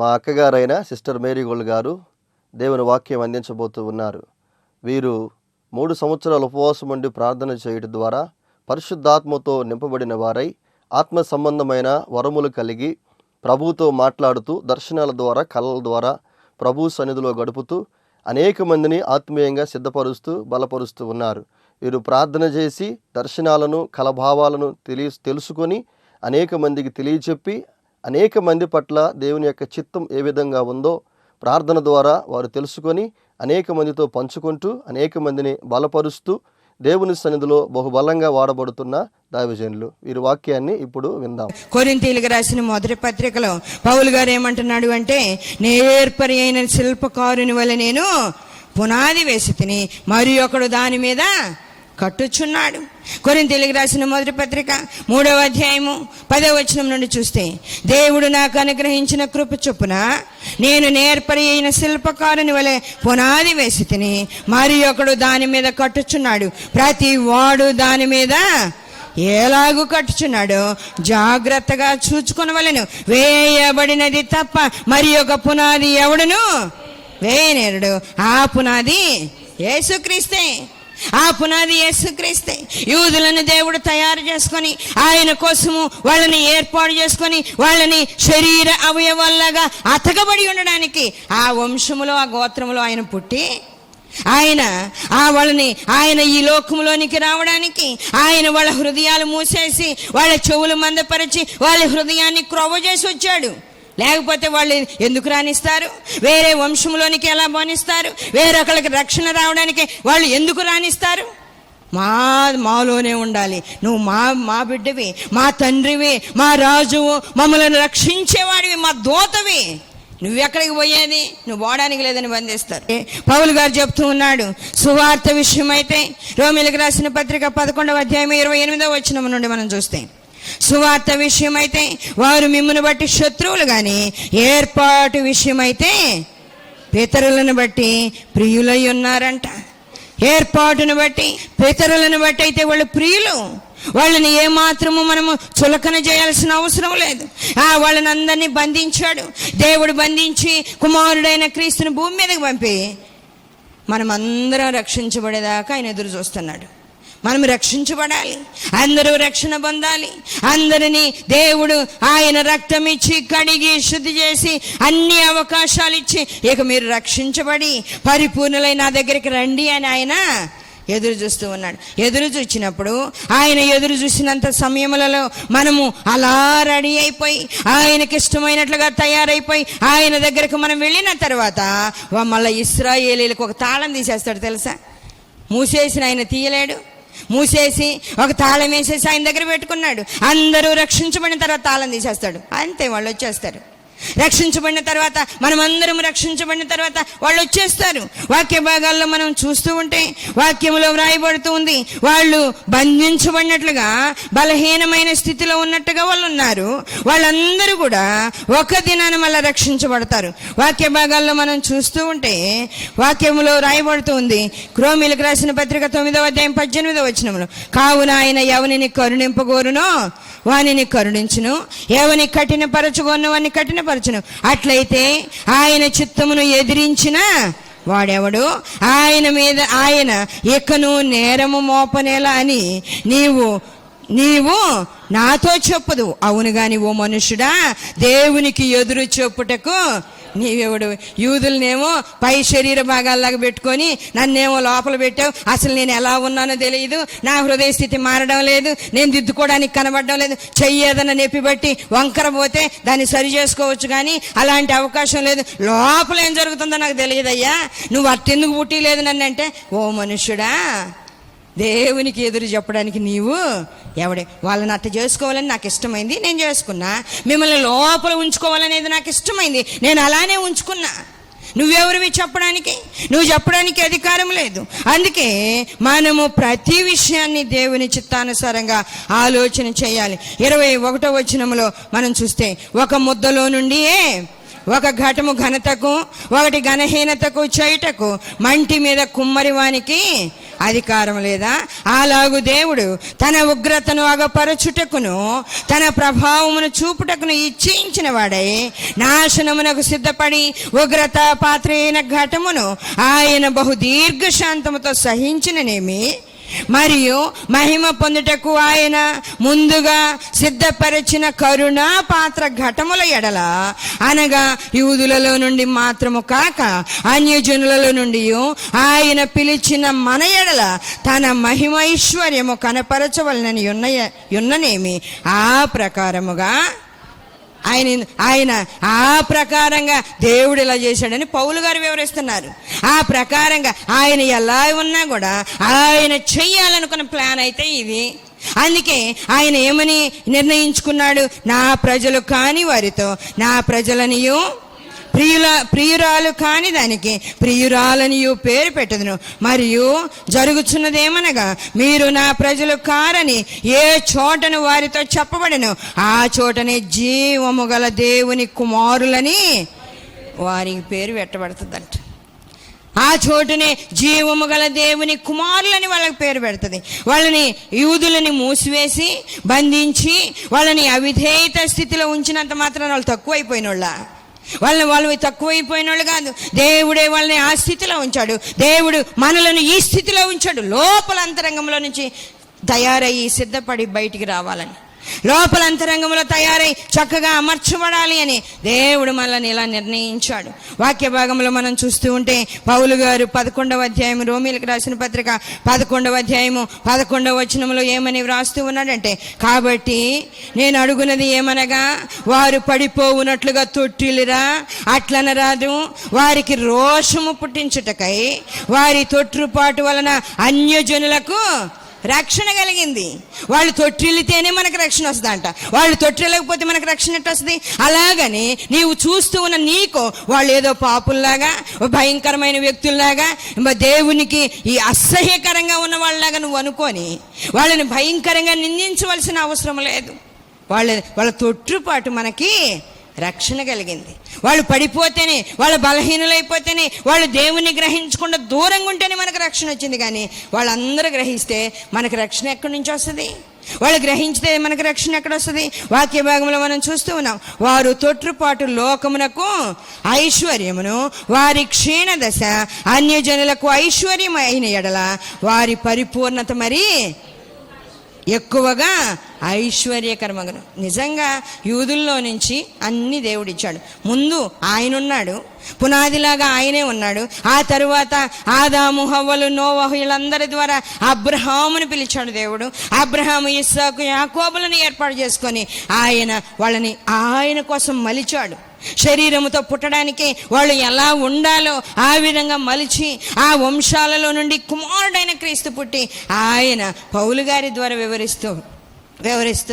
మా అక్కగారైన sister Mary gold గారు దేవుని వాక్యం అందించబోతూ ఉన్నారు. వీరు 3 సంవత్సరాలు ఉపవాసం ఉండి ప్రార్థన చేయడం ద్వారా పరిశుద్ధాత్మతో నింపబడిన వారై ఆత్మ సంబంధమైన వరములు కలిగి ప్రభువుతో మాట్లాడుతూ దర్శనాల ద్వారా కళల ద్వారా ప్రభు సన్నిధిలో గడుపుతూ అనేక మందిని ఆత్మీయంగా సిద్ధపరుస్తూ బలపరుస్తూ ఉన్నారు. వీరు ప్రార్థన చేసి దర్శనాలను కలభావాలను తెలుసుకొని అనేక మందికి తెలియచెప్పి అనేక మంది పట్ల దేవుని యొక్క చిత్తం ఏ విధంగా ఉందో ప్రార్థన ద్వారా వారు తెలుసుకొని అనేక మందితో పంచుకుంటూ అనేక మందిని బలపరుస్తూ దేవుని సన్నిధిలో బహుబలంగా వాడబడుతున్న దైవజనులు. వీరి వాక్యాన్ని ఇప్పుడు విందాం. కొరింథీయులకు రాసిన మొదటి పత్రికలో పౌలు గారు ఏమంటున్నాడు అంటే, నేర్పరి అయిన శిల్పకారుని వలె నేను పునాది వేసి తిని మరి ఒకడు దాని మీద కట్టుచున్నాడు. కొరింథీయులకు రాసిన మొదటి పత్రిక 3వ అధ్యాయము 10వ వచనం నుండి చూస్తే, దేవుడు నాకు అనుగ్రహించిన కృప చొప్పున నేను నేర్పరి అయిన శిల్పకారుని వలె పునాది వేసి తిని మరి ఒకడు దాని మీద కట్టుచున్నాడు. ప్రతి వాడు దాని మీద ఎలాగూ కట్టుచున్నాడో జాగ్రత్తగా చూచుకొనవలెను. వేయబడినది తప్ప మరి ఒక పునాది ఎవడును వేయనేరుడు. ఆ పునాది యేసుక్రీస్తే. ఆ పునాది యేసుక్రీస్తే. యూదులను దేవుడు తయారు చేసుకొని ఆయన కోసము వాళ్ళని ఏర్పాటు చేసుకొని వాళ్ళని శరీర అవయవాల్లాగా అతకబడి ఉండడానికి ఆ వంశములో ఆ గోత్రములో ఆయన పుట్టి ఆయన ఈ లోకములోనికి రావడానికి ఆయన వాళ్ళ హృదయాలు మూసేసి వాళ్ళ చెవులు మందపరిచి వాళ్ళ హృదయాన్ని క్రొవ్వ చేసి వచ్చాడు. లేకపోతే వాళ్ళు ఎందుకు రాణిస్తారు? వేరే వంశంలోనికి ఎలా బానిస్తారు? వేరొకరికి రక్షణ రావడానికి వాళ్ళు ఎందుకు రాణిస్తారు? మాలోనే ఉండాలి. నువ్వు మా బిడ్డవి, మా తండ్రివి, మా రాజువు, మమ్మల్ని రక్షించేవాడివి, మా దూతవి. నువ్వెక్కడికి పోయేది? నువ్వు పోవడానికి లేదని బంధిస్తారు. పౌలు గారు చెప్తూ ఉన్నాడు, సువార్త విషయమైతే రోమీయులకు రాసిన పత్రిక 11వ అధ్యాయం 28వ వచనం నుండి మనం చూస్తే, సువార్త విషయమైతే వారు మిమ్మును బట్టి శత్రువులు గాని ఏర్పాటు విషయమైతే పితరులను బట్టి ప్రియులై ఉన్నారంట. ఏర్పాటును బట్టి పితరులను బట్టి అయితే వాళ్ళు ప్రియులు. వాళ్ళని ఏమాత్రము మనము చులకన చేయాల్సిన అవసరం లేదు. వాళ్ళని అందరినీ బంధించాడు దేవుడు. బంధించి కుమారుడైన క్రీస్తుని భూమి మీదకి పంపి మనం అందరం రక్షించబడేదాకా ఆయన ఎదురు చూస్తున్నాడు. మనం రక్షించబడాలి, అందరూ రక్షణ పొందాలి. అందరినీ దేవుడు ఆయన రక్తం ఇచ్చి కడిగి శుద్ధి చేసి అన్ని అవకాశాలు ఇచ్చి ఇక మీరు రక్షించబడి పరిపూర్ణులై నా దగ్గరికి రండి అని ఆయన ఎదురు చూస్తూ ఉన్నాడు. ఎదురు చూసినప్పుడు ఆయన ఎదురు చూసినంత సమయములలో మనము అలా రెడీ అయిపోయి ఆయనకి ఇష్టమైనట్లుగా తయారైపోయి ఆయన దగ్గరకు మనం వెళ్ళిన తర్వాత మళ్ళీ ఇశ్రాయేలీలకు ఒక తాళం తీసేస్తాడు తెలుసా? మూసేసిన ఆయన తీయలేడు. మూసేసి ఒక తాళం వేసేసి ఆయన దగ్గర పెట్టుకున్నాడు. అందరూ రక్షించబడిన తర్వాత తాళం తీసేస్తాడు. అంతే, వాళ్ళు వచ్చేస్తారు. రక్షించబడిన తర్వాత మనమందరం రక్షించబడిన తర్వాత వాళ్ళు వచ్చేస్తారు. వాక్య భాగాల్లో మనం చూస్తూ ఉంటే వాక్యంలో వ్రాయబడుతూ ఉంది, వాళ్ళు బంధించబడినట్లుగా బలహీనమైన స్థితిలో ఉన్నట్టుగా వాళ్ళు ఉన్నారు. వాళ్ళందరూ కూడా ఒక దినాన మళ్ళీ రక్షించబడతారు. వాక్య భాగాల్లో మనం చూస్తూ ఉంటే వాక్యంలో రాయబడుతూ ఉంది, రోమీయులకు రాసిన పత్రిక 9వ అధ్యాయం 18వ వచనంలో, కావున ఆయన ఎవనిని కరుణింపగోరునో వానిని కరుణించును, ఎవని కఠినపరచుగోను వాని కఠినపరచును. అట్లయితే ఆయన చిత్తమును ఎదిరించిన వాడెవడు? ఆయన మీద ఆయన ఇకను నేరము మోపనేలా అని నీవు నాతో చెప్పుదు. అవును గాని ఓ మనుషుడా, దేవునికి ఎదురు చెప్పుటకు నీవెవడు? యూదులనేమో పై శరీర భాగాల్లాగా పెట్టుకొని నన్నేమో లోపల పెట్టావు. అసలు నేను ఎలా ఉన్నానో తెలియదు, నా హృదయ స్థితి మారడం లేదు, నేను దిద్దుకోవడానికి కనబడడం లేదు. చెయ్యేదన్న నొప్పి బట్టి వంకర పోతే దాన్ని సరి చేసుకోవచ్చు కానీ అలాంటి అవకాశం లేదు. లోపల ఏం జరుగుతుందో నాకు తెలియదయ్యా, నువ్వు అట్టెందుకు పుట్టిలేదు నన్ను అంటే, ఓ మనుష్యుడా, దేవునికి ఎదురు చెప్పడానికి నీవు ఎవడే? వాళ్ళని అట్ట చేసుకోవాలని నాకు ఇష్టమైంది, నేను చేసుకున్నా. మిమ్మల్ని లోపల ఉంచుకోవాలనేది నాకు ఇష్టమైంది, నేను అలానే ఉంచుకున్నా. నువ్వెవరివి చెప్పడానికి? నువ్వు చెప్పడానికి అధికారం లేదు. అందుకే మనము ప్రతి విషయాన్ని దేవుని చిత్తానుసారంగా ఆలోచన చేయాలి. 21వ వచనంలో మనం చూస్తే, ఒక ముద్దలో నుండి ఒక ఘటము ఘనతకు, ఒకటి ఘనహీనతకు చేయుటకు మంటి మీద కుమ్మరి వానికి అధికారం లేదా? అలాగు దేవుడు తన ఉగ్రతను అగపరచుటకును తన ప్రభావమును చూపుటకును ఇచ్చించిన వాడై నాశనమునకు సిద్ధపడి ఉగ్రత పాత్ర అయిన ఘటమును ఆయన బహు దీర్ఘశాంతముతో సహించిననేమి, మరియు మహిమ పొందుటకు ఆయన ముందుగా సిద్ధపరిచిన కరుణా పాత్ర ఘటముల ఎడల, అనగా యూదులలో నుండి మాత్రము కాక అన్యజనులలో నుండి ఆయన పిలిచిన మన ఎడల తన మహిమైశ్వర్యము కనపరచవలనని ఉన్ననేమి, ఆ ప్రకారముగా ఆయన ఆ ప్రకారంగా దేవుడు ఇలా చేశాడని పౌలు గారు వివరిస్తున్నారు. ఆ ప్రకారంగా ఆయన ఎలా ఉన్నా కూడా ఆయన చెయ్యాలనుకున్న ప్లాన్ అయితే ఇది. అందుకే ఆయన ఏమని నిర్ణయించుకున్నాడు? నా ప్రజలు కాని వారితో నా ప్రజలనియు ప్రియురాలు కాని దానికి ప్రియురాలనియు పేరు పెట్టదును. మరియు జరుగుతున్నదేమనగా, మీరు నా ప్రజలు కారని ఏ చోటను వారితో చెప్పబడను, ఆ చోటనే జీవము గల దేవుని కుమారులని వారికి పేరు పెట్టబడుతుందంట. ఆ చోటునే జీవము గల దేవుని కుమారులని వాళ్ళకి పేరు పెడుతుంది. వాళ్ళని యూదులని మూసివేసి బంధించి వాళ్ళని అవిధేయత స్థితిలో ఉంచినంత మాత్రం వాళ్ళు తక్కువైపోయిన వాళ్ళు తక్కువైపోయిన వాళ్ళు కాదు. దేవుడే వాళ్ళని ఆ స్థితిలో ఉంచాడు. దేవుడు మనలను ఈ స్థితిలో ఉంచాడు. లోపల అంతరంగంలో నుంచి తయారయ్యి సిద్ధపడి బయటికి రావాలని, లోపల అంతరంగంలో తయారై చక్కగా అమర్చబడాలి అని దేవుడు మనల్ని ఇలా నిర్ణయించాడు. వాక్య భాగంలో మనం చూస్తూ ఉంటే పౌలు గారు 11వ అధ్యాయం, రోమీలకు రాసిన పత్రిక 11వ అధ్యాయము 11వ వచనంలో ఏమని వ్రాస్తూ ఉన్నాడంటే, కాబట్టి నేను అడుగునది ఏమనగా, వారు పడిపోవునట్లుగా తొట్టిల్లిరా, అట్లనరాదు, వారికి రోషము పుట్టించుటకై వారి తొట్టుపాటు వలన అన్యజనులకు రక్షణ కలిగింది. వాళ్ళు తొట్టిల్లితేనే మనకు రక్షణ వస్తుందంట. వాళ్ళు తొట్టిల్లకపోతే మనకు రక్షణ ఎట్టు వస్తుంది? అలాగని నీవు చూస్తూ ఉన్న నీకు వాళ్ళు ఏదో పాపుల్లాగా, భయంకరమైన వ్యక్తుల్లాగా, దేవునికి ఈ అసహ్యకరంగా ఉన్న వాళ్ళలాగా నువ్వు అనుకొని వాళ్ళని భయంకరంగా నిందించవలసిన అవసరం లేదు. వాళ్ళ తొట్టుపాటు మనకి రక్షణ కలిగింది. వాళ్ళు పడిపోతేనే, వాళ్ళు బలహీనులైపోతేనే, వాళ్ళు దేవుని గ్రహించకుండా దూరంగా ఉంటేనే మనకు రక్షణ వచ్చింది. కానీ వాళ్ళందరూ గ్రహిస్తే మనకు రక్షణ ఎక్కడి నుంచి వస్తుంది? వాళ్ళు గ్రహించితే మనకు రక్షణ ఎక్కడ వస్తుంది? వాక్య భాగంలో మనం చూస్తూ ఉన్నాం, వారు తొట్టుపాటు లోకమునకు ఐశ్వర్యమును, వారి క్షీణ దశ అన్యజనులకు ఐశ్వర్యం అయిన ఎడల వారి పరిపూర్ణత మరి ఎక్కువగా ఐశ్వర్యకరమగను. నిజంగా యూదుల్లో నుంచి అన్ని దేవుడిచ్చాడు. ముందు ఆయన ఉన్నాడు, పునాదిలాగా ఆయనే ఉన్నాడు. ఆ తరువాత ఆదాము, హవ్వలు, నోవహు వీళ్ళందరి ద్వారా అబ్రహాముని పిలిచాడు దేవుడు. అబ్రహాము, ఇస్సాకు, యాకోబులను ఏర్పాటు చేసుకొని వాళ్ళని ఆయన కోసం మలిచాడు. శరీరముతో పుట్టడానికి వాళ్ళు ఎలా ఉండాలో ఆ విధంగా మలిచి ఆ వంశాలలో నుండి కుమారుడైన క్రీస్తు పుట్టి ఆయన పౌలు గారి ద్వారా వివరిస్తూ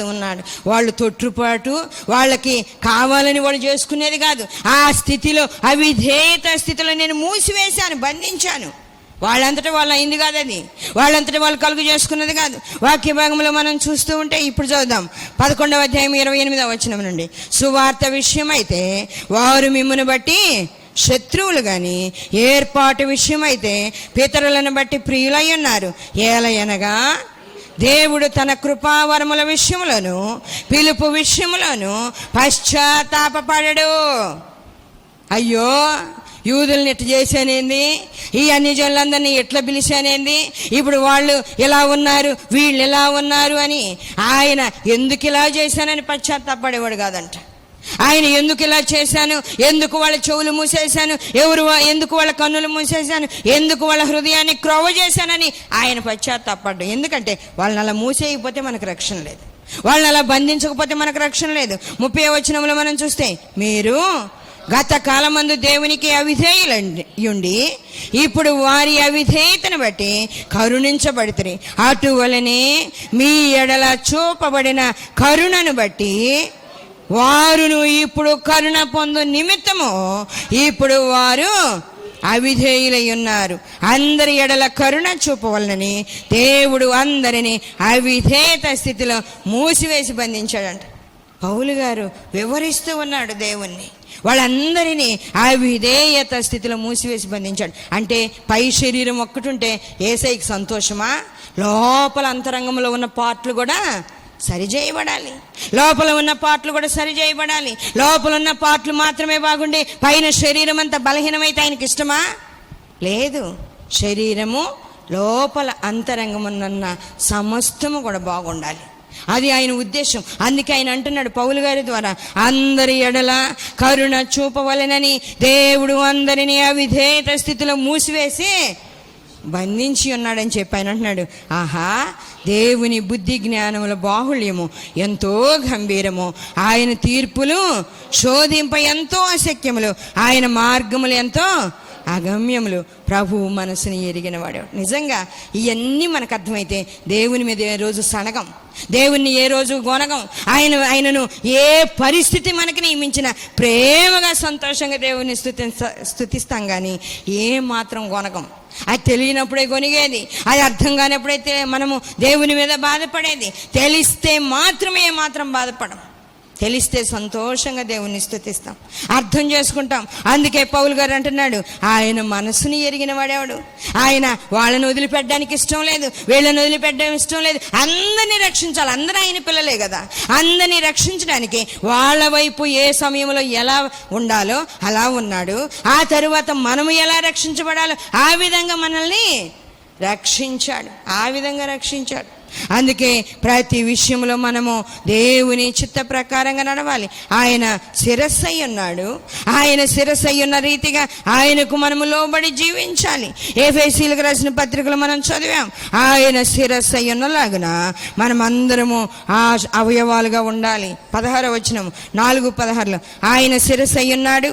ఉన్నాడు. వాళ్ళు తొట్టుపాటు వాళ్ళకి కావాలని వాళ్ళు చేసుకునేది కాదు. ఆ స్థితిలో, అవిధేయత స్థితిలో నేను మూసివేశాను, బంధించాను. వాళ్ళంతటా వాళ్ళు అయింది కాదు, అది వాళ్ళంతటా వాళ్ళు కలుగు చేసుకున్నది కాదు. వాక్య భాగంలో మనం చూస్తూ ఉంటే ఇప్పుడు చదువుదాం 11వ అధ్యాయం 28వ వచనం నుండి. సువార్త విషయం అయితే వారు మిమ్మును బట్టి శత్రువులు గాని, ఏర్పాటు విషయం అయితే పితరులను బట్టి ప్రియులై ఉన్నారు. ఏలయనగా దేవుడు తన కృపావరముల విషయములను, పిలుపు విషయములను పశ్చాత్తాపపడడు. అయ్యో, యూదుల్ని ఎట్లా చేశానేంది, ఈ అన్యజనులందరినీ ఎట్లా పిలిచానేంది, ఇప్పుడు వాళ్ళు ఎలా ఉన్నారు, వీళ్ళు ఎలా ఉన్నారు అని ఆయన ఎందుకు ఇలా చేశానని పశ్చాత్తాపడేవాడు కాదంట. ఆయన ఎందుకు ఇలా చేశాను, ఎందుకు వాళ్ళ చెవులు మూసేశాను, ఎందుకు వాళ్ళ కన్నులు మూసేశాను, ఎందుకు వాళ్ళ హృదయాన్ని క్రొవ్వ చేశానని ఆయన పశ్చాత్తాపడ్డు. ఎందుకంటే వాళ్ళని అలా మూసేయకపోతే మనకు రక్షణ లేదు, వాళ్ళని అలా బంధించకపోతే మనకు రక్షణ లేదు. 30వ వచనంలో మనం చూస్తే, మీరు గత కాలమందు దేవునికి అవిధేయులుండి ఇప్పుడు వారి అవిధేయతను బట్టి కరుణించబడుతుంది. అటువలనే మీ ఎడల చూపబడిన కరుణను బట్టి వారును ఇప్పుడు కరుణ పొందు నిమిత్తము ఇప్పుడు వారు అవిధేయులై ఉన్నారు. అందరి ఎడల కరుణ చూపవలనని దేవుడు అందరినీ అవిధేయత స్థితిలో మూసివేసి బంధించాడంట. పౌలు గారు వివరిస్తూ ఉన్నాడు దేవుణ్ణి. వాళ్ళందరినీ ఆ విధేయత స్థితిలో మూసివేసి బంధించాడు. అంటే పై శరీరం ఒక్కటుంటే యేసయ్యకి సంతోషమా? లోపల అంతరంగంలో ఉన్న పార్ట్లు కూడా సరిచేయబడాలి. లోపల ఉన్న పార్ట్లు కూడా సరిచేయబడాలి. లోపల ఉన్న పార్ట్లు మాత్రమే బాగుండి పైన శరీరం అంతా బలహీనమైతే ఆయనకి ఇష్టమా? లేదు. శరీరము లోపల అంతరంగమున్న సమస్తము కూడా బాగుండాలి. అది ఆయన ఉద్దేశం. అందుకే ఆయన అంటున్నాడు పౌలు గారి ద్వారా, అందరి ఎడల కరుణ చూపవలెనని దేవుడు అందరినీ అవిధేయత స్థితిలో మూసివేసి బంధించి ఉన్నాడని చెప్పి ఆయన అంటున్నాడు. ఆహా, దేవుని బుద్ధి జ్ఞానముల బాహుళ్యము ఎంతో గంభీరము, ఆయన తీర్పులు శోధింప ఎంతో అశక్యములు, ఆయన మార్గములు ఎంతో అగమ్యములు, ప్రభువు మనసుని ఎరిగిన వాడు. నిజంగా ఇవన్నీ మనకు అర్థమైతే దేవుని మీద ఏ రోజు సనగం, దేవుణ్ణి ఏ రోజు గొనగం. ఆయనను ఏ పరిస్థితి మనకి నియమించిన ప్రేమగా సంతోషంగా దేవుని స్తుతిస్తాం, కానీ ఏ మాత్రం గొనగం. అది తెలియనప్పుడే గొనిగేది, అది అర్థం కానప్పుడైతే మనము దేవుని మీద బాధపడేది. తెలిస్తే మాత్రమే ఏమాత్రం బాధపడం. తెలిస్తే సంతోషంగా దేవుణ్ణి స్తుతిస్తాం, అర్థం చేసుకుంటాం. అందుకే పౌలు గారు అంటున్నాడు, ఆయన మనసుని ఎరిగిన వాడేవాడు. ఆయన వాళ్ళని వదిలిపెట్టడానికి ఇష్టం లేదు, వీళ్ళని వదిలిపెట్టడం ఇష్టం లేదు. అందరినీ రక్షించాలి. అందరూ ఆయన పిల్లలే కదా. అందరినీ రక్షించడానికి వాళ్ళ వైపు ఏ సమయంలో ఎలా ఉండాలో అలా ఉన్నాడు. ఆ తరువాత మనము ఎలా రక్షించబడాలో ఆ విధంగా మనల్ని రక్షించాడు. ఆ విధంగా రక్షించాడు. అందుకే ప్రతి విషయంలో మనము దేవుని చిత్త ప్రకారంగా నడవాలి. ఆయన శిరస్సై ఉన్నాడు. ఆయన శిరస్సై ఉన్న రీతిగా ఆయనకు మనము లోబడి జీవించాలి. ఎఫెసీయులకు రాసిన పత్రికలు మనం చదివాం. ఆయన శిరస్సై ఉన్నలాగున మనం అందరము ఆ అవయవాలుగా ఉండాలి. 16వ వచనం 4:16 ఆయన శిరస్సై ఉన్నాడు.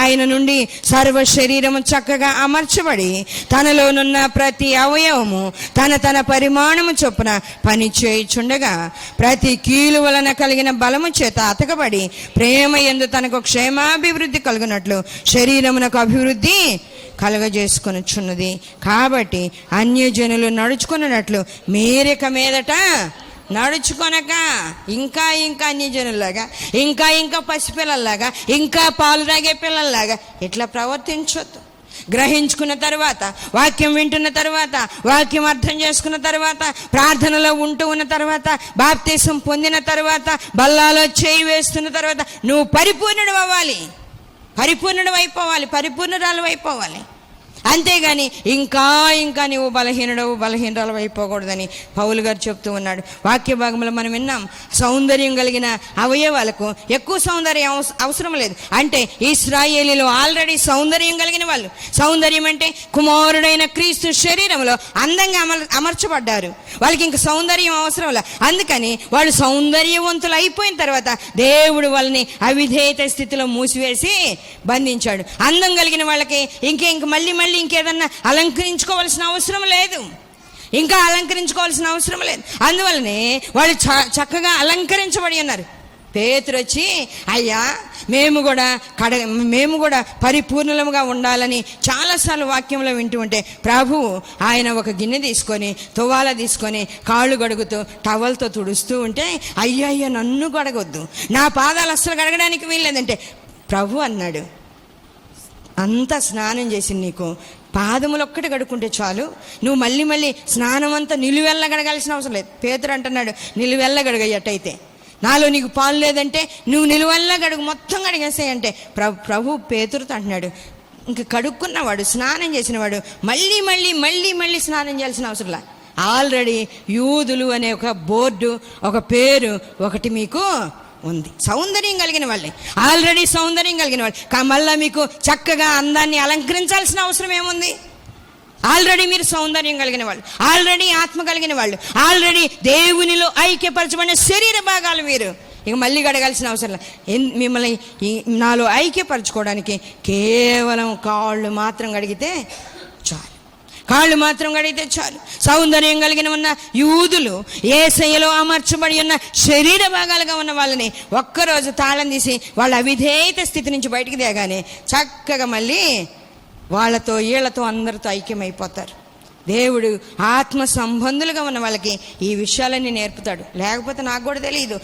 ఆయన నుండి సర్వ శరీరము చక్కగా అమర్చబడి తనలోనున్న ప్రతి అవయవము తన పరిమాణం చొప్పున పని చేయుచుండగా ప్రతి కీలు వలన కలిగిన బలము చేత అతకబడి ప్రేమ యందు తనకు క్షేమాభివృద్ధి కలుగునట్లు శరీరమునకు అభివృద్ధి కలుగజేసుకొనుచున్నది. కాబట్టి అన్యజనులు నడుచుకున్నట్లు మీరిక మీదట నడుచుకొనక ఇంకా అన్యజనుల్లాగా, ఇంకా పసిపిల్లల్లాగా, ఇంకా పాలు తాగే పిల్లల్లాగా ఇట్లా ప్రవర్తించొద్దు. గ్రహించుకున్న తర్వాత, వాక్యం వింటున్న తర్వాత, వాక్యం అర్థం చేసుకున్న తర్వాత, ప్రార్థనలో ఉంటూ ఉన్న తర్వాత, బాప్తీసం పొందిన తర్వాత, బల్లాలో చేయి వేస్తున్న తర్వాత నువ్వు పరిపూర్ణుడు అవ్వాలి, పరిపూర్ణుడు అయిపోవాలి, పరిపూర్ణురాలు అయిపోవాలి. అంతేగాని ఇంకా నీవు బలహీనరాలు అయిపోకూడదని పౌలు గారు చెప్తూ ఉన్నాడు. వాక్య భాగంలో మనం విన్నాం, సౌందర్యం కలిగిన అవయవాలకు ఎక్కువ సౌందర్యం అవసరం లేదు. అంటే ఇశ్రాయేలీలో ఆల్రెడీ సౌందర్యం కలిగిన వాళ్ళు. సౌందర్యం అంటే కుమారుడైన క్రీస్తు శరీరంలో అందంగా అమర్చబడ్డారు. వాళ్ళకి ఇంక సౌందర్యం అవసరం లేదు. అందుకని వాళ్ళు సౌందర్యవంతులు అయిపోయిన తర్వాత దేవుడు వాళ్ళని అవిధేయత స్థితిలో మూసివేసి బంధించాడు. అందం కలిగిన వాళ్ళకి ఇంక మళ్ళీ ఇంకేదన్నా అలంకరించుకోవాల్సిన అవసరం లేదు. ఇంకా అలంకరించుకోవాల్సిన అవసరం లేదు. అందువల్లనే వాళ్ళు చక్కగా అలంకరించబడి ఉన్నారు. పేతురు వచ్చి, అయ్యా మేము కూడా పరిపూర్ణముగా ఉండాలని చాలాసార్లు వాక్యంలో వింటూ ఉంటే ప్రభువు ఆయన ఒక గిన్నె తీసుకొని, తువాల తీసుకొని కాళ్ళు గడుగుతూ టవల్తో తుడుస్తూ ఉంటే, అయ్యా నన్ను గడగొద్దు, నా పాదాలు అస్సలు గడగడానికి వీల్లేదంటే ప్రభు అన్నాడు, అంతా స్నానం చేసి నీకు పాదములు ఒక్కటి కడుక్కుంటే చాలు, నువ్వు మళ్ళీ స్నానం అంతా నిలువెల్ల గడగాల్సిన అవసరం లేదు. పేతురు అంటున్నాడు, నిలువెల్ల గడగయ్యట్టయితే, నాలో నీకు పాలు లేదంటే నువ్వు నిలువెల్ల గడుగు, మొత్తం గడిగేసాయంటే ప్రభు పేతురుతో అంటున్నాడు, ఇంక కడుక్కున్నవాడు, స్నానం చేసినవాడు మళ్ళీ స్నానం చేయాల్సిన అవసరం లేదు. ఆల్రెడీ యూదులు అనే ఒక బోర్డు, ఒక పేరు ఒకటి మీకు ఉంది. సౌందర్యం కలిగిన వాళ్ళే, ఆల్రెడీ సౌందర్యం కలిగిన వాళ్ళు. మళ్ళీ మీకు చక్కగా అందాన్ని అలంకరించాల్సిన అవసరం ఏముంది? ఆల్రెడీ మీరు సౌందర్యం కలిగిన వాళ్ళు, ఆల్రెడీ ఆత్మ కలిగిన వాళ్ళు, ఆల్రెడీ దేవునిలో ఐక్యపరచబడిన శరీర భాగాలు మీరు. ఇక మళ్ళీ గడగాల్సిన అవసరం లేదు. మిమ్మల్ని నాలో ఐక్యపరచుకోవడానికి కేవలం కాళ్ళు మాత్రం గడిగితే చాలు, కాళ్ళు మాత్రం గడిగితే చాలు. సౌందర్యం కలిగిన ఉన్న యూదులు యేసయ్యలో అమర్చబడి ఉన్న శరీర భాగాలుగా ఉన్న వాళ్ళని ఒక్కరోజు తాళం తీసి వాళ్ళ అవిధేయత స్థితి నుంచి బయటికి దిగగానే చక్కగా మళ్ళీ వాళ్ళతో వీళ్ళతో అందరితో ఐక్యమైపోతారు. దేవుడు ఆత్మ సంబంధులుగా ఉన్న వాళ్ళకి ఈ విషయాలన్నీ నేర్పుతాడు. లేకపోతే నాకు కూడా తెలియదు.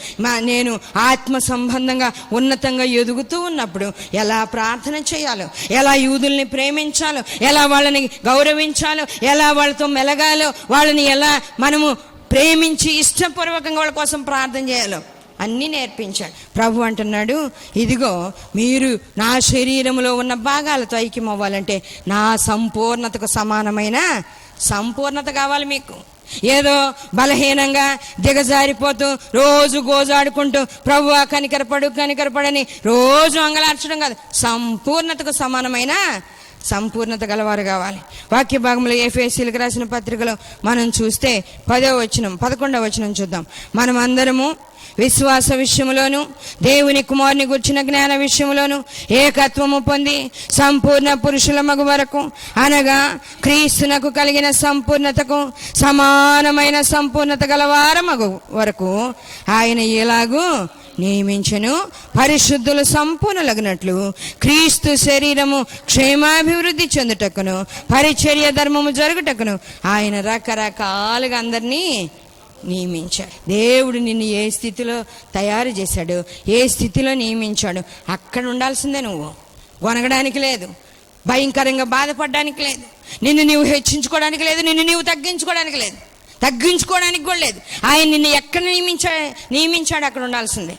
నేను ఆత్మ సంబంధంగా ఉన్నతంగా ఎదుగుతూ ఉన్నప్పుడు ఎలా ప్రార్థన చేయాలో, ఎలా యూదుల్ని ప్రేమించాలో, ఎలా వాళ్ళని గౌరవించాలో, ఎలా వాళ్ళతో మెలగాలో, వాళ్ళని ఎలా మనము ప్రేమించి ఇష్టపూర్వకంగా వాళ్ళ కోసం ప్రార్థన చేయాలో అన్నీ నేర్పించాడు. ప్రభు అంటున్నాడు, ఇదిగో మీరు నా శరీరంలో ఉన్న భాగాలతో ఐక్యం అవ్వాలంటే నా సంపూర్ణతకు సమానమైన సంపూర్ణత కావాలి మీకు. ఏదో బలహీనంగా దిగజారిపోతూ రోజు గోజాడుకుంటూ ప్రభువా కనికరపడని రోజు అంగలార్చడం కాదు, సంపూర్ణతకు సమానమైన సంపూర్ణత గలవారు కావాలి. వాక్య భాగంలో ఎఫెసీయులకు రాసిన పత్రికలో మనం చూస్తే 10వ వచనం 11వ వచనం చూద్దాం. మనం అందరము విశ్వాస విషయంలోను దేవుని కుమారుని గుర్చిన జ్ఞాన విషయంలోను ఏకత్వము పొంది సంపూర్ణ పురుషుల మగు వరకు, అనగా క్రీస్తునకు కలిగిన సంపూర్ణతకు సమానమైన సంపూర్ణత గలవార మగు వరకు ఆయన ఎలాగూ నియమించెను. పరిశుద్ధులు సంపూర్ణలగినట్లు క్రీస్తు శరీరము క్షేమాభివృద్ధి చెందుటకును పరిచర్య ధర్మము జరుగుటకును ఆయన రకరకాలుగా అందరినీ నియమించాడు. దేవుడు నిన్ను ఏ స్థితిలో తయారు చేశాడు, ఏ స్థితిలో నియమించాడు, అక్కడ ఉండాల్సిందే. నువ్వు గొనగడానికి లేదు, భయంకరంగా బాధపడడానికి లేదు, నిన్ను నీవు హెచ్చించుకోవడానికి లేదు, నిన్ను నీవు తగ్గించుకోవడానికి లేదు, తగ్గించుకోవడానికి కూడా లేదు. ఆయన నిన్ను ఎక్కడ నియమించాడు అక్కడ ఉండాల్సిందే.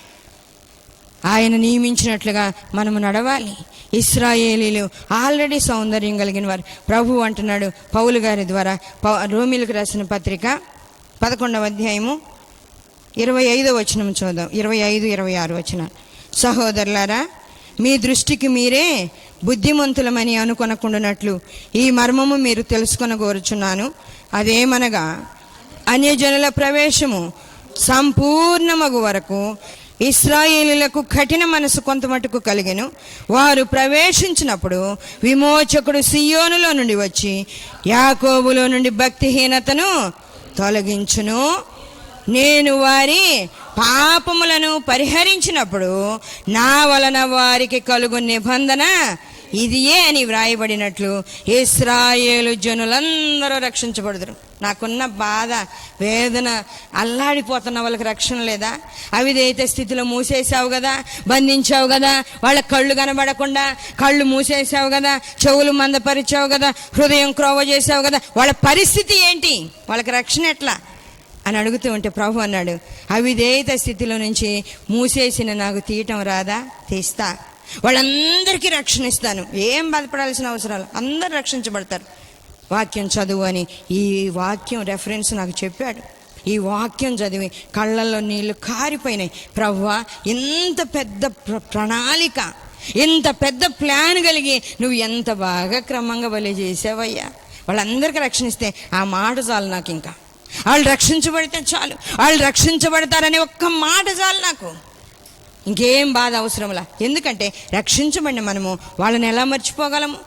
ఆయన నియమించినట్లుగా మనము నడవాలి. ఇశ్రాయేలీలు ఆల్రెడీ సౌందర్యం కలిగిన వారు. ప్రభు అంటున్నాడు పౌలు గారి ద్వారా, రోమీలకు రాసిన పత్రిక 11వ అధ్యాయము 25వ వచనం చూద్దాం. 25, 26 వచనాలు. సహోదరులారా, మీ దృష్టికి మీరే బుద్ధిమంతులమని అనుకొనకుండానట్లు ఈ మర్మము మీరు తెలుసుకొనగోరుచున్నాను. అదేమనగా అన్యజనుల ప్రవేశము సంపూర్ణమగు వరకు ఇశ్రాయేలీయులకు కఠిన మనసు కొంత మటుకు కలిగెను. వారు ప్రవేశించినప్పుడు విమోచకుడు సియోనులో నుండి వచ్చి యాకోబులో నుండి భక్తిహీనతను తొలగించును. నేను వారి పాపములను పరిహరించినప్పుడు నా వలన వారికి కలుగు నిబంధన ఇదియే అని వ్రాయబడినట్లు ఇశ్రాయేలు జనులందరూ రక్షించబడుదురు. నాకున్న బాధ, వేదన, అల్లాడిపోతున్న వాళ్ళకి రక్షణ లేదా? అవిధేయత స్థితిలో మూసేసావు కదా, బంధించావు కదా, వాళ్ళ కళ్ళు కనబడకుండా కళ్ళు మూసేసావు కదా, చెవులు మందపరిచావు కదా, హృదయం క్రోవ చేసావు కదా, వాళ్ళ పరిస్థితి ఏంటి, వాళ్ళకి రక్షణ ఎట్లా అని అడుగుతూ ఉంటే ప్రభు అన్నాడు, అవిధేయత స్థితిలో నుంచి మూసేసిన నాకు తీయటం రాదా? తీస్తా. వాళ్ళందరికీ రక్షణ ఇస్తాను. ఏం బాధపడాల్సిన అవసరాలు, అందరూ రక్షించబడతారు. వాక్యం చదువు అని ఈ వాక్యం రెఫరెన్స్ నాకు చెప్పాడు. ఈ వాక్యం చదివి కళ్ళల్లో నీళ్లు కారిపోయినాయి. ప్రభువా, ఇంత పెద్ద ప్రణాళిక, ఇంత పెద్ద ప్లాన్ కలిగి నువ్వు ఎంత బాగా క్రమంగా బలి చేసావయ్యా. వాళ్ళందరికీ రక్షణిస్తే ఆ మాట చాలు నాకు. ఇంకా వాళ్ళు రక్షించబడితే చాలు, వాళ్ళు రక్షించబడతారనే ఒక్క మాట చాలు నాకు. ఇంకేం బాధ అవసరంలా. ఎందుకంటే రక్షించబడిన మనము వాళ్ళని ఎలా మర్చిపోగలము?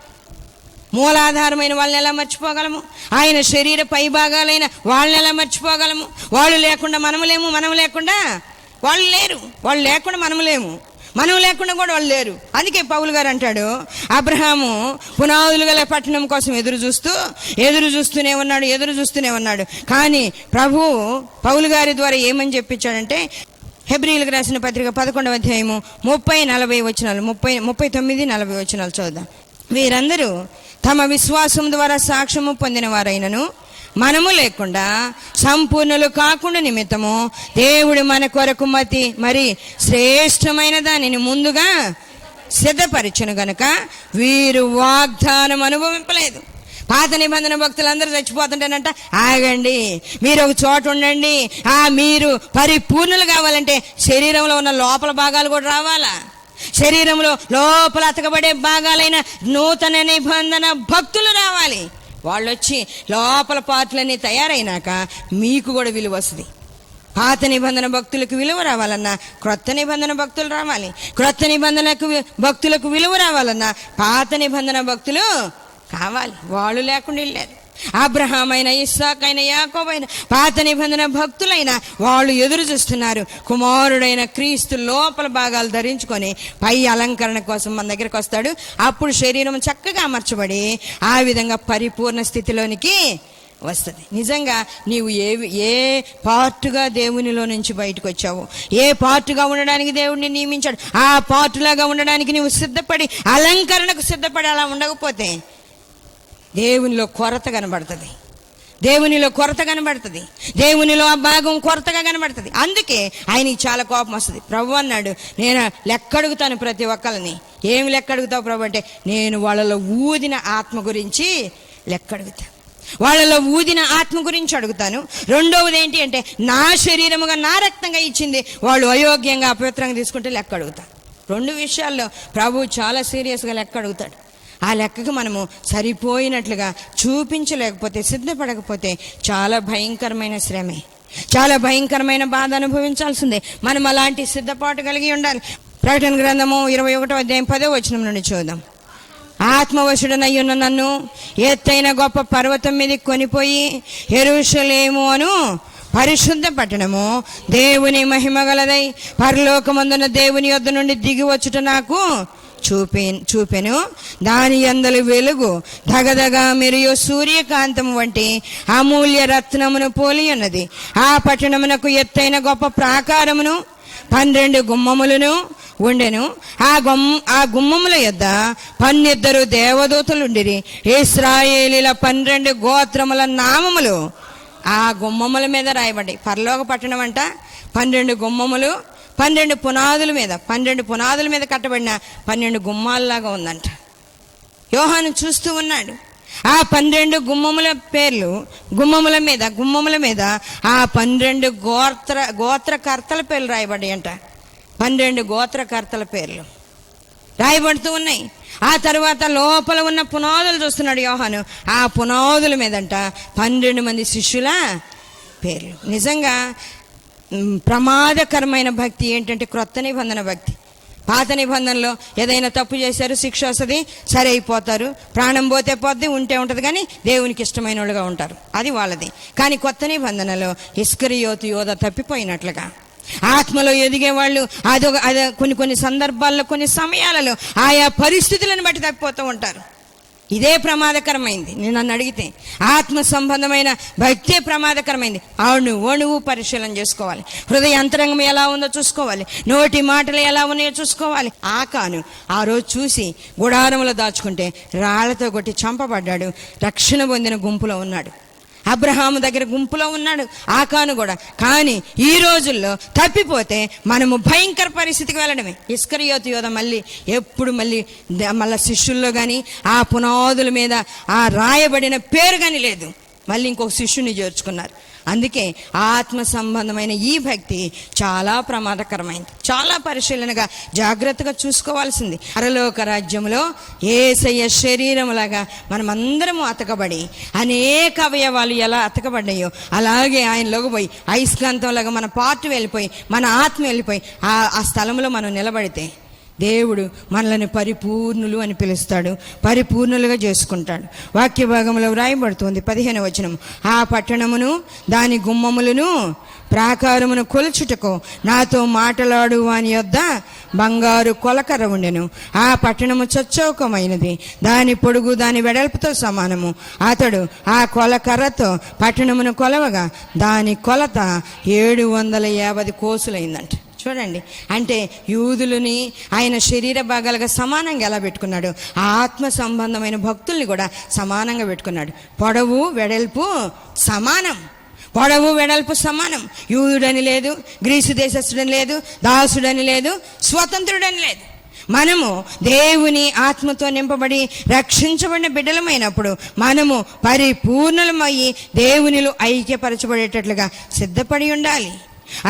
మూలాధారమైన వాళ్ళని ఎలా మర్చిపోగలము? ఆయన శరీర పైభాగాలైన వాళ్ళని ఎలా మర్చిపోగలము? వాళ్ళు లేకుండా మనము లేము, మనం లేకుండా వాళ్ళు లేరు, వాళ్ళు లేకుండా మనము లేము, మనం లేకుండా కూడా వాళ్ళు లేరు. అందుకే పౌలు గారు అంటాడు, అబ్రహాము పునాదులు గల పట్టణం కోసం ఎదురు చూస్తూనే ఉన్నాడు. కానీ ప్రభు పౌలు గారి ద్వారా ఏమని చెప్పించాడంటే, హెబ్రీయులకు రాసిన పత్రిక 11వ అధ్యాయము 30-40 వచనాలు, 39-40 వచనాలు చూద్దాం. వీరందరూ తమ విశ్వాసం ద్వారా సాక్ష్యము పొందిన వారైనను మనము లేకుండా సంపూర్ణులు కాకుండా నిమిత్తము దేవుడు మన కొరకు మరి శ్రేష్టమైన దానిని ముందుగా సిద్ధపరిచెను గనుక వీరు వాగ్దానం అనుభవింపలేదు. పాత నిబంధన భక్తులందరూ చచ్చిపోతుంటేనంట, ఆగండి, మీరు ఒక చోట ఉండండి, మీరు పరిపూర్ణులు కావాలంటే శరీరంలో ఉన్న లోపల భాగాలు కూడా రావాలా? శరీరంలో లోపల అతకబడే భాగాలైన నూతన నిబంధన భక్తులు రావాలి. వాళ్ళు వచ్చి లోపల పాటలన్నీ తయారైనాక మీకు కూడా విలువ వస్తుంది. పాత నిబంధన భక్తులకు విలువ రావాలన్నా క్రొత్త నిబంధన భక్తులు రావాలి, క్రొత్త భక్తులకు విలువ రావాలన్నా పాత నిబంధన భక్తులు కావాలి. వాళ్ళు లేకుండా వెళ్ళారు. అబ్రహాం అయినా, ఇస్సాక్ అయినా, యాకోబు అయినా, పాత నిబంధన భక్తులైన వాళ్ళు ఎదురు చూస్తున్నారు. కుమారుడైన క్రీస్తు లోపల భాగాలు ధరించుకొని పై అలంకరణ కోసం మన దగ్గరికి వస్తాడు. అప్పుడు శరీరం చక్కగా అమర్చబడి ఆ విధంగా పరిపూర్ణ స్థితిలోనికి వస్తుంది. నిజంగా నీవు ఏ పార్టుగా దేవునిలో నుంచి బయటకు వచ్చావు, ఏ పార్టుగా ఉండడానికి దేవుడిని నియమించాడు, ఆ పార్టులాగా ఉండడానికి నీవు సిద్ధపడి, అలంకరణకు సిద్ధపడి అలా ఉండకపోతే దేవునిలో కొరత కనబడుతుంది, దేవునిలో కొరత కనబడుతుంది, దేవునిలో ఆ భాగం కొరతగా కనబడుతుంది. అందుకే ఆయనకి చాలా కోపం వస్తుంది. ప్రభు అన్నాడు, నేను లెక్కడుగుతాను ప్రతి ఒక్కరిని. ఏమి లెక్కడుగుతావు ప్రభు అంటే, నేను వాళ్ళలో ఊదిన ఆత్మ గురించి లెక్కడుగుతాను, వాళ్ళలో ఊదిన ఆత్మ గురించి అడుగుతాను. రెండవది ఏంటి అంటే, నా శరీరముగా నా రక్తంగా ఇచ్చింది వాళ్ళు అయోగ్యంగా అపవిత్రంగా తీసుకుంటే లెక్క అడుగుతాను. రెండు విషయాల్లో ప్రభు చాలా సీరియస్గా లెక్క అడుగుతాడు. ఆ లెక్కకు మనము సరిపోయినట్లుగా చూపించలేకపోతే, సిద్ధపడకపోతే చాలా భయంకరమైన శ్రమే, చాలా భయంకరమైన బాధ అనుభవించాల్సిందే. మనం అలాంటి సిద్ధపాటు కలిగి ఉండాలి. ప్రకటన గ్రంథము 21వ అధ్యాయం 10వ వచనం నుండి చూద్దాం. ఆత్మవశుడనయ్యున్న నన్ను ఎత్తైన గొప్ప పర్వతం మీదకి కొనిపోయి యెరూషలేము అను పరిశుద్ధ పట్టణము దేవుని మహిమ గలదై పరలోకమందున దేవుని యొద్ద నుండి దిగి వచ్చుట నాకు చూపెను. దాని యందలి వెలుగు దగదగ మెరియు సూర్యకాంతము వంటి అమూల్య రత్నమును పోలి ఉన్నది. ఆ పట్టణమునకు ఎత్తైన గొప్ప ప్రాకారమును 12 గుమ్మములను ఉండెను. ఆ గుమ్మముల యొద్ద 12 దేవదూతలుండిరి. ఇశ్రాయేలీల 12 గోత్రముల నామములు ఆ గుమ్మముల మీద రాయబడ్డాయి. పరలోక పట్టణం అంట 12 గుమ్మములు, 12 పునాదుల మీద, 12 పునాదుల మీద కట్టబడిన 12 గుమ్మాల్లాగా ఉందంట. యోహాను చూస్తూ ఉన్నాడు. ఆ 12 గుమ్మముల పేర్లు, గుమ్మముల మీద ఆ 12 గోత్రకర్తల పేర్లు రాయబడ్డాయి అంట. 12 గోత్రకర్తల పేర్లు రాయబడుతూ ఉన్నాయి. ఆ తర్వాత లోపల ఉన్న పునాదులు చూస్తున్నాడు యోహాను. ఆ పునాదుల మీదంట 12 మంది శిష్యుల పేర్లు. నిజంగా ప్రమాదకరమైన భక్తి ఏంటంటే క్రొత్త నిబంధన భక్తి. పాత నిబంధనలో ఏదైనా తప్పు చేశారు, శిక్ష వస్తుంది, సరే అయిపోతారు, ప్రాణం పోతే పోద్ది, ఉంటే ఉంటుంది, కానీ దేవునికి ఇష్టమైన వాళ్ళుగా ఉంటారు, అది వాళ్ళది. కానీ కొత్త నిబంధనలో ఇస్కరియోతు యోధ తప్పిపోయినట్లుగా ఆత్మలో ఎదిగే వాళ్ళు అదే కొన్ని సందర్భాల్లో, కొన్ని సమయాలలో ఆయా పరిస్థితులను బట్టి తప్పిపోతూ ఉంటారు. ఇదే ప్రమాదకరమైంది. నేను నన్ను అడిగితే ఆత్మ సంబంధమైన భక్తే ప్రమాదకరమైంది. నువ్వు పరిశీలన చేసుకోవాలి. హృదయ అంతరంగం ఎలా ఉందో చూసుకోవాలి, నోటి మాటలు ఎలా ఉన్నాయో చూసుకోవాలి. ఆకాను ఆ రోజు చూసి గుడారములో దాచుకుంటే రాళ్లతో కొట్టి చంపబడ్డాడు. రక్షణ పొందిన గుంపులో ఉన్నాడు. అబ్రహాము దగ్గర గుంపులో ఉన్నాడు ఆకాను కూడా. కానీ ఈ రోజుల్లో తప్పిపోతే మనము భయంకర పరిస్థితికి వెళ్ళడమే. ఇస్కరియోతు యోధ మళ్ళీ శిష్యుల్లో కానీ ఆ పునాదుల మీద ఆ రాయబడిన పేరు కానీ లేదు. మళ్ళీ ఇంకొక శిష్యుని చేర్చుకున్నారు. అందుకే ఆత్మ సంబంధమైన ఈ భక్తి చాలా ప్రమాదకరమైంది. చాలా పరిశీలనగా జాగ్రత్తగా చూసుకోవాల్సింది. పరలోక రాజ్యంలో యేసయ్య శరీరములాగా మనమందరము అతకబడి, అనేక అవయవాలు ఎలా అతకబడ్డాయో అలాగే ఆయనలోకి పోయి అయస్కాంతంలాగా మన పార్ట్ వెళ్ళిపోయి, మన ఆత్మ వెళ్ళిపోయి ఆ స్థలంలో మనం నిలబడితే దేవుడు మనల్ని పరిపూర్ణులు అని పిలుస్తాడు, పరిపూర్ణులుగా చేసుకుంటాడు. వాక్య భాగంలో వ్రాయబడుతుంది 15వ వచనం. ఆ పట్టణమును దాని గుమ్మములను ప్రాకారమును కొలుచుటకు నాతో మాటలాడు వాని యొద్ద బంగారు కొలకర్ర ఉండెను. ఆ పట్టణము చచ్చౌకమైనది, దాని పొడుగు దాని వెడల్పుతో సమానము. అతడు ఆ కొలకర్రతో పట్టణమును కొలవగా దాని కొలత 750 కోసులైందంట. చూడండి, అంటే యూదులని ఆయన శరీర భాగాలుగా సమానంగా ఎలా పెట్టుకున్నాడు, ఆత్మ సంబంధమైన భక్తుల్ని కూడా సమానంగా పెట్టుకున్నాడు. పొడవు వెడల్పు సమానం, పొడవు వెడల్పు సమానం. యూదుడని లేదు, గ్రీసు దేశస్థుడని లేదు, దాసుడని లేదు, స్వతంత్రుడని లేదు. మనము దేవుని ఆత్మతో నింపబడి రక్షించబడిన బిడ్డలమైనప్పుడు మనము పరిపూర్ణులమయ్యి దేవునిలో ఐక్యపరచబడేటట్లుగా సిద్ధపడి ఉండాలి.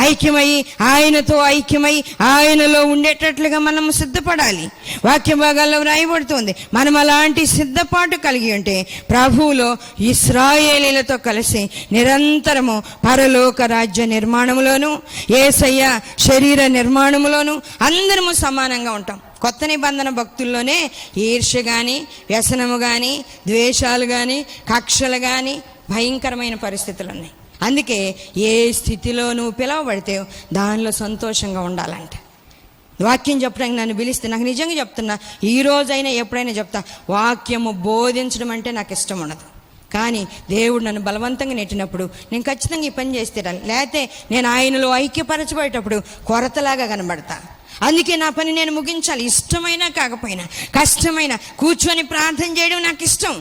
ఐక్యమై ఆయనతో ఐక్యమై ఆయనలో ఉండేటట్లుగా మనము సిద్ధపడాలి. వాక్య భాగాల్లో రాయబడుతుంది. మనం అలాంటి సిద్ధపాటు కలిగి ఉంటే ప్రభువులో ఇశ్రాయేలీలతో కలిసి నిరంతరము పరలోక రాజ్య నిర్మాణములోను, యేసయ్య శరీర నిర్మాణములోను అందరము సమానంగా ఉంటాం. కొత్త నిబంధన భక్తుల్లోనే ఈర్ష్య కానీ, వ్యసనము కానీ, ద్వేషాలు కానీ, కక్షలు కానీ భయంకరమైన పరిస్థితులు ఉన్నాయి. అందుకే ఏ స్థితిలో నువ్వు పిలవబడితే దానిలో సంతోషంగా ఉండాలంట. వాక్యం చెప్పడానికి నన్ను పిలిస్తే నాకు నిజంగా చెప్తున్నా, ఈ రోజైనా ఎప్పుడైనా చెప్తా, వాక్యము బోధించడం అంటే నాకు ఇష్టం ఉండదు. కానీ దేవుడు నన్ను బలవంతంగా నెట్టినప్పుడు నేను ఖచ్చితంగా ఈ పని చేసి తీరాలి, లేకపోతే నేను ఆయనలో ఐక్యపరచబడేటప్పుడు కొరతలాగా కనబడతా. అందుకే నా పని నేను ముగించాలి. ఇష్టమైనా కాకపోయినా, కష్టమైనా కూర్చొని ప్రార్థన చేయడం నాకు ఇష్టం.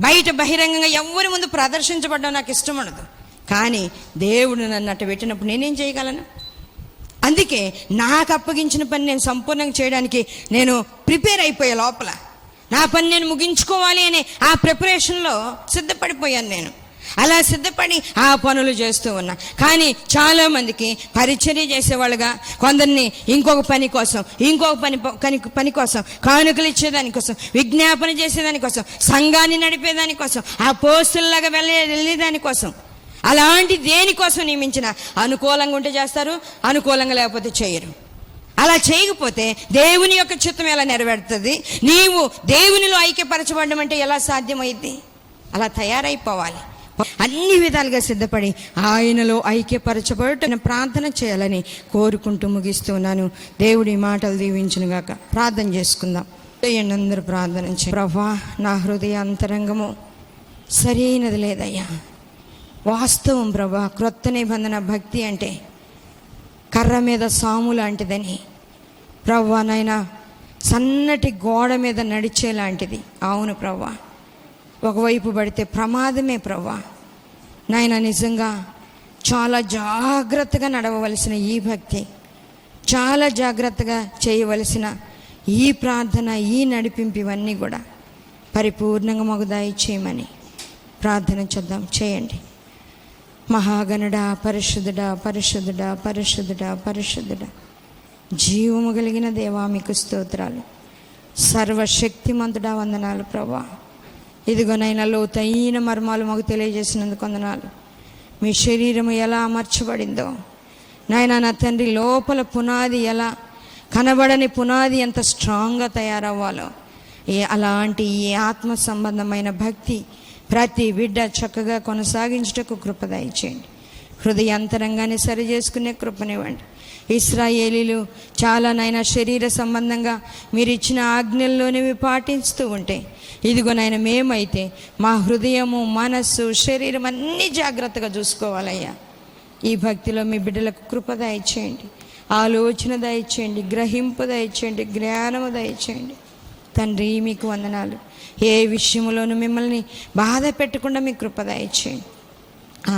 బయట బహిరంగంగా ఎవరి ముందు ప్రదర్శించబడడం నాకు ఇష్టం ఉండదు. కానీ దేవుడు నన్ను అట్ట పెట్టినప్పుడు నేనేం చేయగలను? అందుకే నాకు అప్పగించిన పని నేను సంపూర్ణంగా చేయడానికి నేను ప్రిపేర్ అయిపోయా. లోపల నా పని నేను ముగించుకోవాలి అనే ఆ ప్రిపరేషన్లో సిద్ధపడిపోయాను. నేను అలా సిద్ధపడి ఆ పనులు చేస్తూ ఉన్నా. కానీ చాలామందికి పరిచర్య చేసేవాళ్ళుగా, కొందరిని ఇంకొక పని కోసం, పని కోసం, కానుకలు ఇచ్చేదానికోసం, విజ్ఞాపన చేసేదానికోసం, సంఘాన్ని నడిపేదానికోసం, ఆ పోస్టుల్లాగా వెళ్ళేదానికోసం, అలాంటి దేనికోసం నియమించిన అనుకూలంగా ఉంటే చేస్తారు, అనుకూలంగా లేకపోతే చేయరు. అలా చేయకపోతే దేవుని యొక్క చిత్తం ఎలా నెరవేరుతుంది? నీవు దేవునిలో ఐక్యపరచబడడం అంటే ఎలా సాధ్యమైంది? అలా తయారైపోవాలి. అన్ని విధాలుగా సిద్ధపడి ఆయనలో ఐక్యపరచబడటం ప్రార్థన చేయాలని కోరుకుంటూ ముగిస్తున్నాను. దేవుడి మాటలు దీవించును గాక. ప్రార్థన చేసుకుందాం. అందరూ ప్రార్థన చేయండి. ప్రభువా, నా హృదయ అంతరంగము సరైనది లేదయ్యా. వాస్తవం ప్రభా, క్రొత్త నిబంధన భక్తి అంటే కర్ర మీద సాము లాంటిదని ప్రభువా, నాయనా సన్నటి గోడ మీద నడిచేలాంటిది. అవును ప్రభువా, ఒకవైపు పడితే ప్రమాదమే ప్రభువా. నాయన నిజంగా చాలా జాగ్రత్తగా నడవవలసిన ఈ భక్తి, చాలా జాగ్రత్తగా చేయవలసిన ఈ ప్రార్థన, ఈ నడిపింపు, ఇవన్నీ కూడా పరిపూర్ణంగా మాకు దయచేయమని ప్రార్థన చేద్దాం. చేయండి. మహాగణుడా, పరిశుద్ధుడా, పరిశుద్ధుడా, పరిశుద్ధుడా, పరిశుద్ధుడా, జీవము కలిగిన దేవా, మీకు స్తోత్రాలు. సర్వశక్తిమంతుడా, వందనాలు ప్రభా. ఇదిగోనైనా లోతైన మర్మాలు మాకు తెలియజేసినందుకు వందనాలు. మీ శరీరము ఎలా అమర్చబడిందో నాయనా, నా తండ్రి, లోపల పునాది ఎలా, కనబడని పునాది ఎంత స్ట్రాంగ్గా తయారవ్వాలో, అలాంటి ఈ ఆత్మ సంబంధమైన భక్తి ప్రతి బిడ్డ చక్కగా కొనసాగించుటకు కృప దయచేయండి. హృదయ అంతరంగాన్ని సరి చేసుకునే కృపనివ్వండి. ఇశ్రాయేలీలు చాలా నాయన శరీర సంబంధంగా మీరు ఇచ్చిన ఆజ్ఞల్లోనివి పాటిస్తూ ఉంటే, ఇదిగోనైనా మేమైతే మా హృదయము, మనస్సు, శరీరం అన్నీ జాగ్రత్తగా చూసుకోవాలయ్యా. ఈ భక్తిలో మీ బిడ్డలకు కృప దయచేయండి, ఆలోచన దయచేయండి, గ్రహింపు దయచేయండి, జ్ఞానము దయచేయండి. తండ్రి, మీకు వందనాలు. ఏ విషయంలోనూ మిమ్మల్ని బాధ పెట్టకుండా మీ కృప దయచేయండి.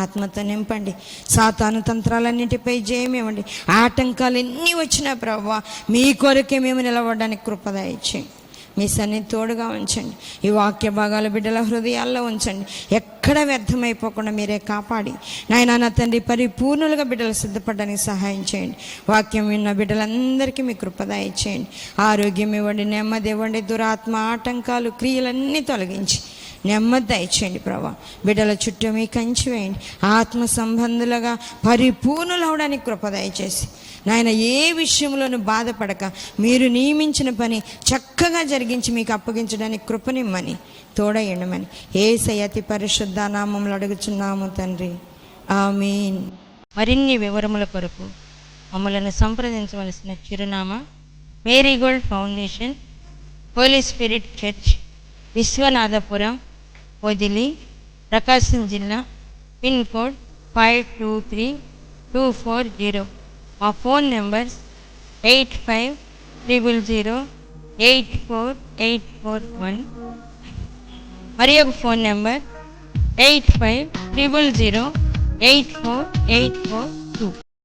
ఆత్మతో నింపండి. సాతాను తంత్రాలన్నింటిపై జయమివ్వండి. ఆటంకాలు ఎన్ని వచ్చినా ప్రభువా, మీ కొరకే మేము నిలబడడానికి కృప దయచేయండి. మీ సన్ని తోడుగా ఉంచండి. ఈ వాక్య భాగాలు బిడ్డల హృదయాల్లో ఉంచండి. ఎక్కడ వ్యర్థమైపోకుండా మీరే కాపాడి నాయనా, నా తండ్రి, పరిపూర్ణులుగా బిడ్డలు సిద్ధపడడానికి సహాయం చేయండి. వాక్యం విన్న బిడ్డలందరికీ మీ కృప దయచేయండి. ఆరోగ్యం ఇవ్వండి, నెమ్మది ఇవ్వండి. దురాత్మ ఆటంకాలు, క్రియలన్నీ తొలగించి నెమ్మది దయచేయండి ప్రభా. బిడ్డల చుట్టూ మీ కంచి వేయండి. ఆత్మ సంబంధులుగా పరిపూర్ణులు అవడానికి కృప దయచేసి నాయన, ఏ విషయంలోనూ బాధపడక మీరు నియమించిన పని చక్కగా జరిగించి మీకు అప్పగించడానికి కృపనిమ్మని, తోడయ్యండమని యేసయ్య అతి పరిశుద్ధ నామములో అడుగుచున్నాము తండ్రి, ఆమేన్. మరిన్ని వివరముల కొరకు మమ్మల్ని సంప్రదించవలసిన చిరునామా marigold foundation, holy spirit church, Vishwanathapuram, Podili, Prakasam జిల్లా, పిన్ కోడ్ 523240. మా ఫోన్ నెంబర్స్ 8500084841, మరి ఒక ఫోన్ నెంబర్ 8500084841.